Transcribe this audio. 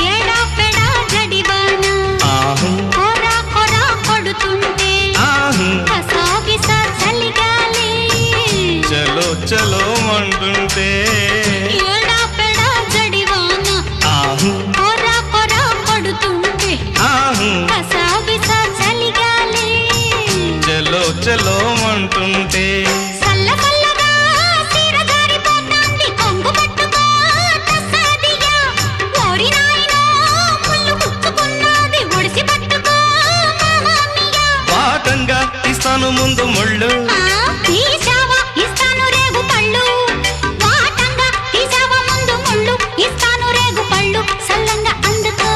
ఏడా పెడా జడివాన కొరా కొరా కొడుతుంటే కసాబిసా చలిగాలి చలో చలో అంటుంటే ఏడా పెడా జడివాన కొరా కొరా కొడుతుంటే కసాబిసా చలిగాలి చలో చలో అంటుంటే ఇస్తాను ముందు ముళ్ళు ఇస్తాను రేగు పళ్ళు వాటంగా తీసావా ముందు ముళ్ళు ఇస్తాను రేగు పళ్ళు సల్లంగా అందుకో